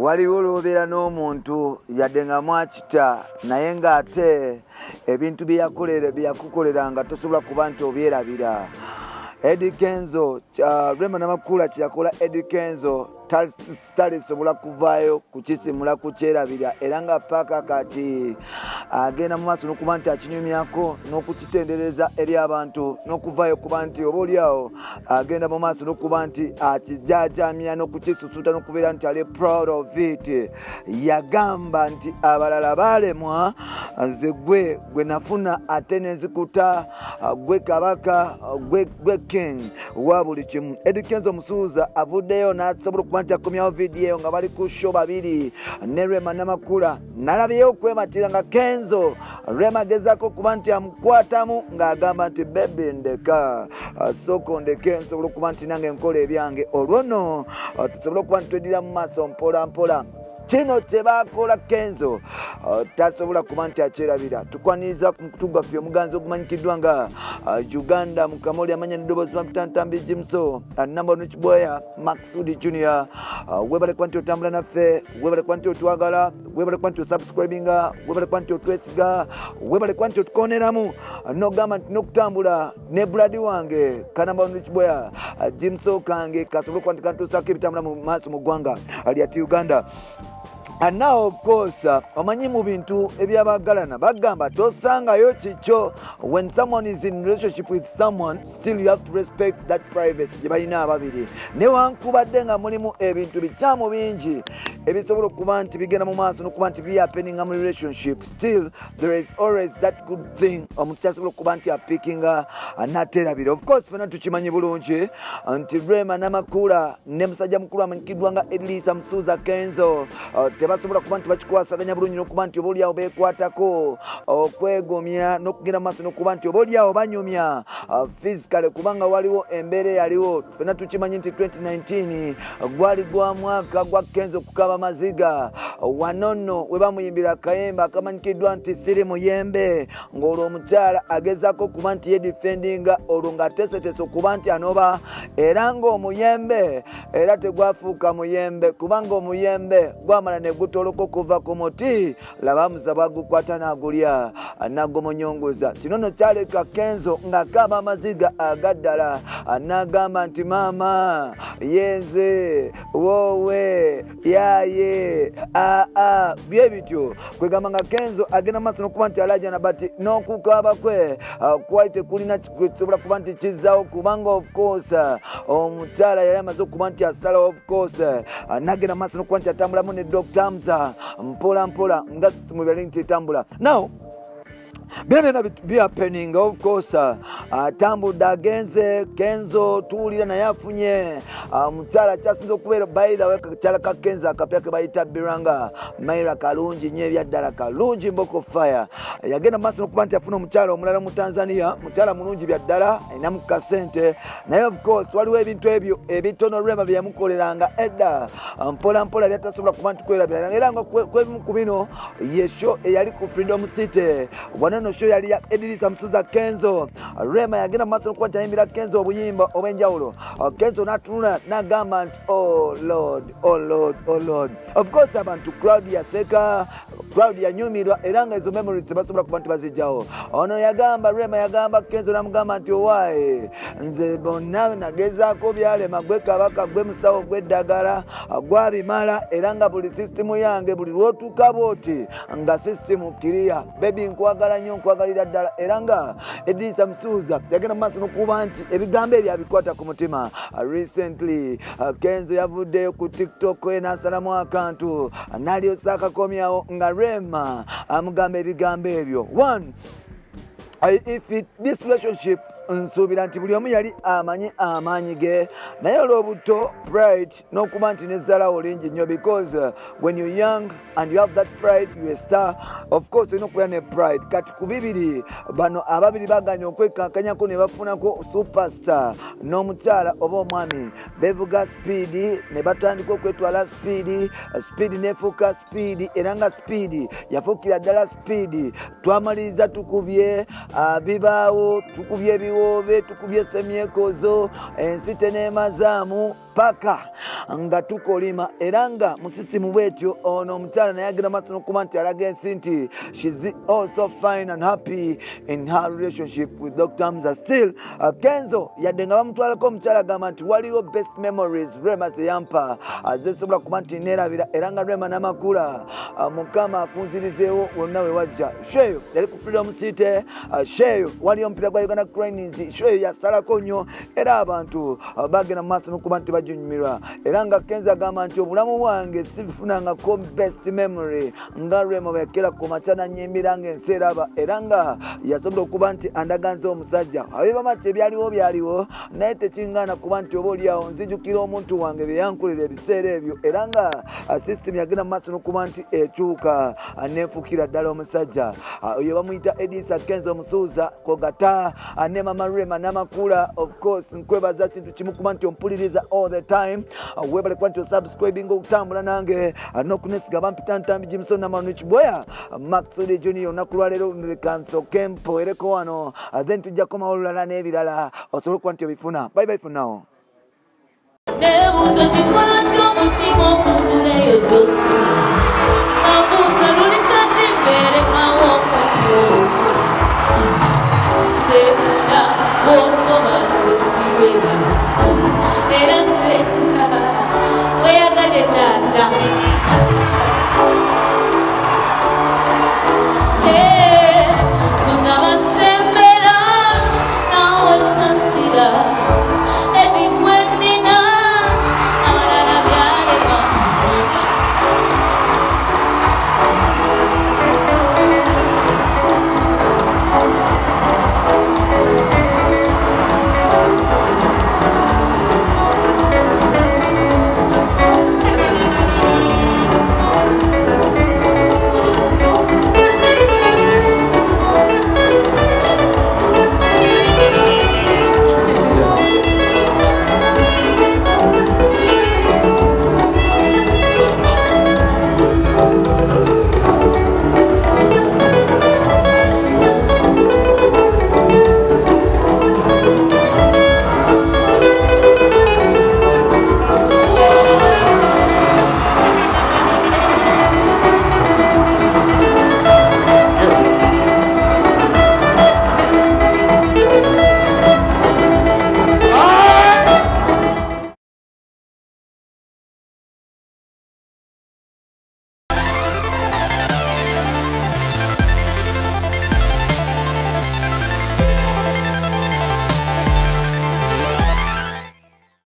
waliwo olwobeera n'omuntu yadde nga mwakita naye ng'ate ebintu byeyakukoleranga tosobola kuba nti obyerabira. Eddie Kenzo, Rema Namakula kyeyakola Eddie Kenzo talisobola kuvaayo kukisimula kukyerabira era nga paaka kati agenda mu maaso n'okuba nti akinyumyako n'okukitendereza eri abantu n'okuvaayo kuba nti oba oliawo agenda mu maaso n'okuba nti akijaajamya n'okukisusuta n'okubeera nti ali proud of it. Yagamba nti abalala baalemwa nze gwe nafuna ate nenzikuta gwe kabaka gwe king wa buli kimu. Eddie Kenzo Musuuza avuddeyo n'asobola okuba nti akomyawo vidiyo nga bali ku show babiri ne Rema Namakula. Nalabyeyo okwematira nga Kenzo Rema agezaako okuba nti amukwatamu ng'agamba nti bebe ndeka soko ndeke nsobola okuba nti nange nkola ebyange olwo nno tusobola okuba nti tweddira mu maaso mpola mpola. Kino kyebakola Kenzo tasobola kuba nti akyerabira. Tukwaniriza ku mukutu gwaffe omuganzi ogumanyikiddwa nga Uganda Mukamoli amanya n'eddoboozi bamutantambi Jimso Namba Nukiboya Maxudi Junior. Webale kuba nti otambula naffe, webale kuba nti otwagala, webale kuba nti osubscribinga, webale kuba nti otwesiga, webale kuba nti otukoneramu n'ogamba nti n'okutambula ne buladi wange Kanamba Nukiboya Jimso kange kasobola okuba nti kantuusaako ebitambula mu maaso mu ggwanga lyati Uganda. And now, of course, omanyi mu bintu ebyabagalana bagamba tosangayo kikyo. When someone is in relationship with someone, still you have to respect that privacy gye balina ababiri. Newankubadde nga mulimu ebintu bikyamu bingi ebisobola okuba nti bigenda mu maaso n'okuba nti bihappeninga mu relationship, still there is always that good thing omuntu kyasobola okuba nti apickinga anaterabira. Of course, fena tukimanyi bulungi nti Rema Namakula ne musajja mukulu amanyikiddwa nga Edlisa Musuuza Kenzo tebasobola kuba nti bakikwasaganya bulungi n'okuba nti oba oliawo beekwatako okwegomya n'okugenda mu maaso n'okuba nti oba oliawo banyumya physically kubanga waliwo embeera eyaliwo. Fena tukimanyi nti 2019 gwali gwa mwaka gwa Kenzo kukaba maziga wano nno we bamuyimbira akayemba akamanyikiddwa nti siri muyembe ng'olwo omukyala agezaako okuba nti yedifendinga olwo ng'ateeseteese okuba nti anoba era ng'omuyembe era tegwafuuka muyembe kubanga omuyembe gwamala ne gutoloka okuva ku muti laba muza bagukwata n'agulya n'agumonyongoza. Kino nno kyaleka Kenzo ng'akaaba amaziga agaddala n'agamba nti maama yenze woowe yaye bye bityo kwegamba nga Kenzo agenda maaso n'okuba nti alajana bati n'okukaaba kwe kwali tekulina kisobola kuba nti kizzaawo kubanga of course omukyala yali amaze okuba nti asalawo of course n'agenda maaso n'okuba nti atambulamu ne Dr. Hamza mpola mpola nga system yali nti etambula. Now byonna bihappening of course atambudde agenze Kenzo tuwulira naye afunye mukyala kyasinze okubeera by the way kakyala ka Kenzo akapya ke bayita Biranga Maira kalungi nnyo ebyaddala kalungi mboko fire. Yagenda maaso n'okuba nti afuna omukyala omulala mu Tanzania mukyala mulungi byaddala ayinamu kasente naye of course waliwo ebintu ebyo ebitono Rema bye yamukoleranga edda mpola mpola byatasobola kuba nti kwerabira era nga kwebimu ku bino ye show eyali ku Freedom City no show yali ya Edlisa Musuuza Kenzo. Rema yagenda maaso n'okuba nti ayimbira Kenzo obuyimba obw'enjawulo. Kenzo n'atunula n'agamba nti oh Lord, oh Lord, oh Lord. Of course abantu crowd yaseka, crowd yanyumirwa era nga ezo memories tebasobola kuba nti bazijjawo. Ono yagamba Rema yagamba Kenzo n'amugamba nti owaaye nze bonna nagezaako byalema gwe kabaka gwe musawo gwe ddagala gwabimala era nga buli system yange buli lw'otuuka bw'oti nga system kiriya baby nkwagala nnyo nkwagalira ddala era nga Edlisa Musuuza yagenda mu maaso n'okuba nti ebigambo ebyo abikwata ku mutima. Recently Kenzo yavuddeyo ku TikTok n'asalamu akantu n'alyosa akakomyawo nga Rema amugamba ebigambo ebyo. One, this relationship nsuubira nti buli omu yali amanyi amaanyi ge naye olw'obuto pride n'okuba nti nezzalawo lingi nnyo because when you're young and you have that pride you a star of course olina okubeera ne pride. Kati ku bibiri bano ababiri baganya okwekankanyako ne bafunako superstar n'omukyala oba omwami bevuga speed ne batandika okwetwala speed nefuuka speed era nga speed yafuukira ddala speed twamaliriza tukubye bibaawo tukubye ebiwoobe tukubye semyekozo ensi teneemazaamu paka nga tukolima era nga musisimu bwetyo ono omukyala naye agenda maaso n'okuba nti alaga ensi nti she's also fine and happy in her relationship with Dr. Hamza. Still Kenzo yadde nga bamutwalako omukyala agamba nti waliwo best memories Rema zeyampa azesobola kuba nti neerabira era nga Rema n'amakula mukama akunzirizeewo wonna we wajja. Sheyo yali ku Freedom City, Sheyo waliyo omupiira gwa Uganda Cranes, Sheyo yasalako nnyo era abantu bagenda mu maaso n'okuba nti bajunyumirwa era nga Kenzo agamba nti obulamu bwange sibufunangako best memory nga Rema bwe yakera ku makya nanyimbira ng'ensi eraba era nga yasobola okuba nti andaganze omusajja abebama nti byaliwo naye tekingana kuba nti oba oliawo nzijukira omuntu wange bye yankolera ebiseera ebyo era nga system yagenda mu maaso n'okuba nti ekyuka neefukira ddala omusajja oyo bamuyita Edisa Kenzo omusuuza kogata ne mama Rema n'amakula. Of course nkwebaza kintu kimu kuba nti ompuliriza all the time webale kuba nti osubscribing okutambula nange n'okunesiga bampita ntambi Jimson Namanwich Boya Maxwell Junior nakulwalero nlekanso kempo ereko wano then tujja koma olulala n'ebirala osobola okuba nti obifuna. Bye bye for now. Nebuzo chikola chomutima kusuleyo tosu